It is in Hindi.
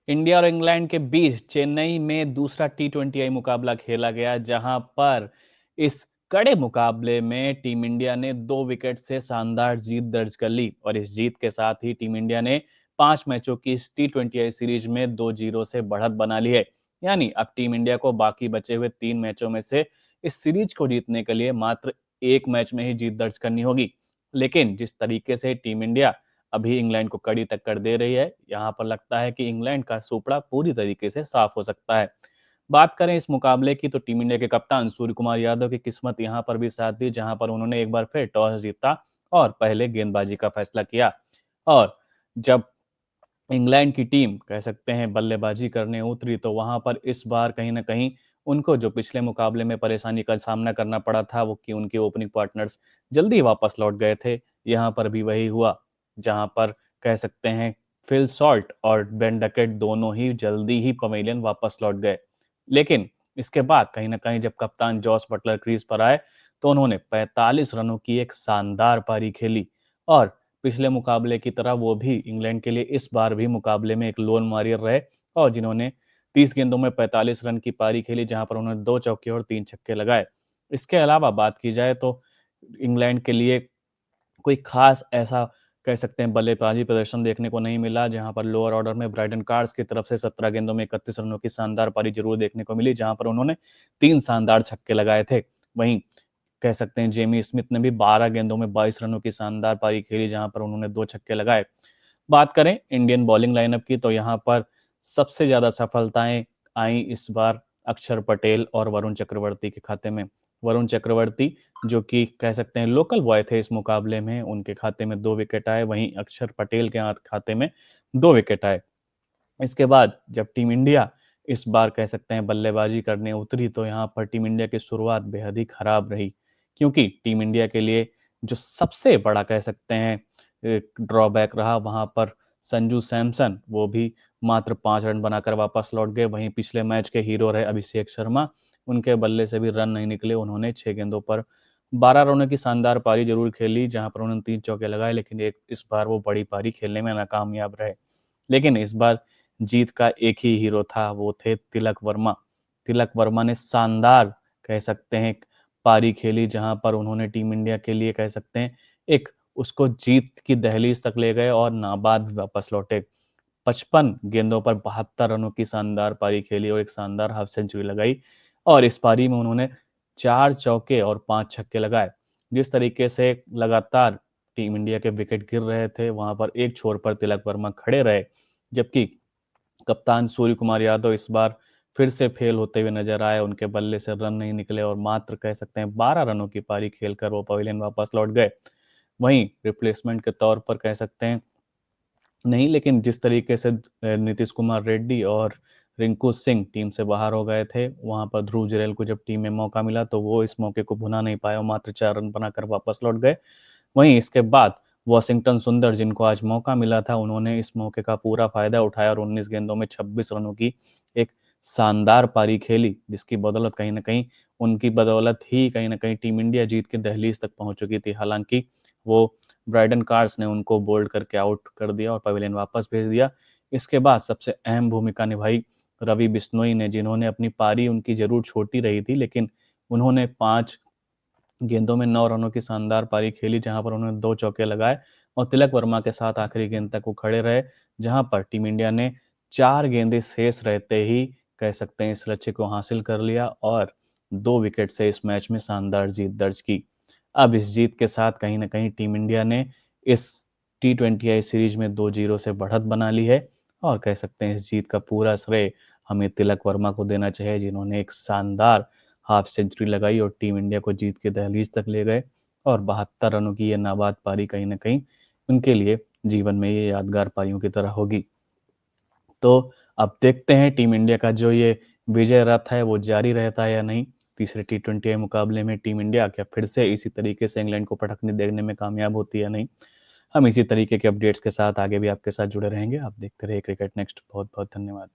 इंडिया और इंग्लैंड के बीच चेन्नई में दूसरा टी20आई मुकाबला खेला गया, जहां पर इस कड़े मुकाबले में टीम इंडिया ने 2 विकेट से शानदार जीत दर्ज कर ली और इस जीत के साथ ही टीम इंडिया ने 5 मैचों की इस टी20आई सीरीज में 2-0 से बढ़त बना ली है। यानी अब टीम इंडिया को बाकी बचे हुए 3 मैचों में से इस सीरीज को जीतने के लिए मात्र एक मैच में ही जीत दर्ज करनी होगी। लेकिन जिस तरीके से टीम इंडिया अभी इंग्लैंड को कड़ी टक्कर दे रही है, यहाँ पर लगता है कि इंग्लैंड का सूपड़ा पूरी तरीके से साफ हो सकता है। बात करें इस मुकाबले की तो टीम इंडिया के कप्तान सूर्य कुमार यादव की किस्मत यहाँ पर भी साथ दी, जहाँ पर उन्होंने एक बार फिर टॉस जीता और पहले गेंदबाजी का फैसला किया। और जब इंग्लैंड की टीम कह सकते हैं बल्लेबाजी करने उतरी तो वहां पर इस बार कहीं ना कहीं उनको जो पिछले मुकाबले में परेशानी का सामना करना पड़ा था, वो कि उनके ओपनिंग पार्टनर्स जल्दी वापस लौट गए थे। यहाँ पर भी वही हुआ, जहां पर कह सकते हैं फिल सॉल्ट और बेन डकेट दोनों ही जल्दी ही पवेलियन वापस लौट गए। लेकिन इसके बाद कहीं ना कहीं जब कप्तान जॉस बटलर क्रीज पर आए तो उन्होंने 45 रनों की एक शानदार पारी खेली और पिछले मुकाबले की तरह वो भी इंग्लैंड के लिए इस बार भी मुकाबले में एक लोन वॉरियर रहे और जिन्होंने 30 गेंदों में 45 रन की पारी खेली, जहां पर उन्होंने 2 चौके और 3 छक्के लगाए। इसके अलावा बात की जाए तो इंग्लैंड के लिए कोई खास ऐसा कह सकते हैं बल्लेबाजी प्रदर्शन देखने को नहीं मिला, जहां पर लोअर ऑर्डर में ब्राइटन कार्ड्स की तरफ से 17 गेंदों में 31 रनों की शानदार पारी जरूर देखने को मिली, जहां पर उन्होंने 3 शानदार छक्के लगाए थे। वहीं कह सकते हैं जेमी स्मिथ ने भी 12 गेंदों में 22 रनों की शानदार पारी खेली, जहां पर उन्होंने 2 छक्के लगाए। बात करें इंडियन बॉलिंग लाइनअप की तो यहाँ पर सबसे ज्यादा सफलताएं आई इस बार अक्षर पटेल और वरुण चक्रवर्ती के खाते में। वरुण चक्रवर्ती जो कि कह सकते हैं लोकल बॉय थे इस मुकाबले में, उनके खाते में 2 विकेट आए, वहीं अक्षर पटेल के खाते में 2 विकेट आए। इसके बाद जब टीम इंडिया इस बार कह सकते हैं बल्लेबाजी करने उतरी तो यहाँ पर टीम इंडिया की शुरुआत बेहद ही खराब रही, क्योंकि टीम इंडिया के लिए जो सबसे बड़ा कह सकते हैं ड्रॉबैक रहा, वहां पर संजू सैमसन वो भी मात्र 5 रन बनाकर वापस लौट गए। वहीं पिछले मैच के हीरो रहे अभिषेक शर्मा, उनके बल्ले से भी रन नहीं निकले। उन्होंने 6 गेंदों पर 12 रनों की शानदार पारी जरूर खेली, जहां पर उन्होंने 3 चौके लगाए, लेकिन एक इस बार वो बड़ी पारी खेलने में नाकामयाब रहे। लेकिन इस बार जीत का एक ही हीरो था, वो थे तिलक वर्मा। तिलक वर्मा ने शानदार कह सकते हैं पारी खेली, जहां पर उन्होंने टीम इंडिया के लिए कह सकते हैं एक उसको जीत की दहलीज तक ले गए और नाबाद वापस लौटे। 55 गेंदों पर 72 रनों की शानदार पारी खेली और एक शानदार हाफ सेंचुरी लगाई और इस पारी में उन्होंने 4 चौके और 5 छक्के लगाए। जिस तरीके से लगातार टीम इंडिया के विकेट गिर रहे थे, वहां पर एक छोर पर तिलक वर्मा खड़े रहे, जबकि कप्तान सूर्य कुमार यादव इस बार फिर से फेल होते हुए नजर आए। उनके बल्ले से रन नहीं निकले और मात्र कह सकते हैं 12 रनों की पारी खेलकर वो पवेलियन वापस लौट गए। वहीं रिप्लेसमेंट के तौर पर कह सकते हैं नहीं, लेकिन जिस तरीके से नीतीश कुमार रेड्डी और रिंकू सिंह टीम से बाहर हो गए थे, वहां पर ध्रुव जुरैल को जब टीम में मौका मिला तो वो इस मौके को भुना नहीं पाया और मात्र 4 रन बनाकर वापस लौट गए। वहीं इसके बाद वॉशिंगटन सुंदर, जिनको आज मौका मिला था, उन्होंने इस मौके का पूरा फायदा उठाया और 19 गेंदों में 26 रनों की एक शानदार पारी खेली, जिसकी बदौलत कहीं ना कहीं उनकी बदौलत ही कहीं ना कहीं टीम इंडिया जीत की दहलीज तक पहुंच चुकी थी। हालांकि वो ब्राइडन कार्स ने उनको बोल्ड करके आउट कर दिया और पवेलियन वापस भेज दिया। इसके बाद सबसे अहम भूमिका निभाई रवि बिश्नोई ने, जिन्होंने अपनी पारी उनकी जरूर छोटी रही थी, लेकिन उन्होंने 5 गेंदों में 9 रनों की शानदार पारी खेली, जहां पर उन्होंने 2 चौके लगाए और तिलक वर्मा के साथ आखिरी गेंद तक वो खड़े रहे, जहां पर टीम इंडिया ने 4 गेंदें शेष रहते ही कह सकते हैं इस लक्ष्य को हासिल कर लिया और 2 विकेट से इस मैच में शानदार जीत दर्ज की। अब इस जीत के साथ कहीं ना कहीं टीम इंडिया ने इस टी20आई सीरीज में 2-0 से बढ़त बना ली है और कह सकते हैं इस जीत का पूरा श्रेय हमें तिलक वर्मा को देना चाहिए, जिन्होंने एक शानदार हाफ सेंचुरी लगाई और टीम इंडिया को जीत के दहलीज तक ले गए और 72 रनों की ये नाबाद पारी कहीं ना कहीं उनके लिए जीवन में ये यादगार पारियों की तरह होगी। तो अब देखते हैं टीम इंडिया का जो ये विजय रथ है वो जारी रहता है या नहीं। तीसरे टी20आई मुकाबले में टीम इंडिया क्या फिर से इसी तरीके से इंग्लैंड को पटखनी देने में कामयाब होती है या नहीं। हम इसी तरीके के अपडेट्स के साथ आगे भी आपके साथ जुड़े रहेंगे। आप देखते रहिए क्रिकेट नेक्स्ट। बहुत बहुत धन्यवाद।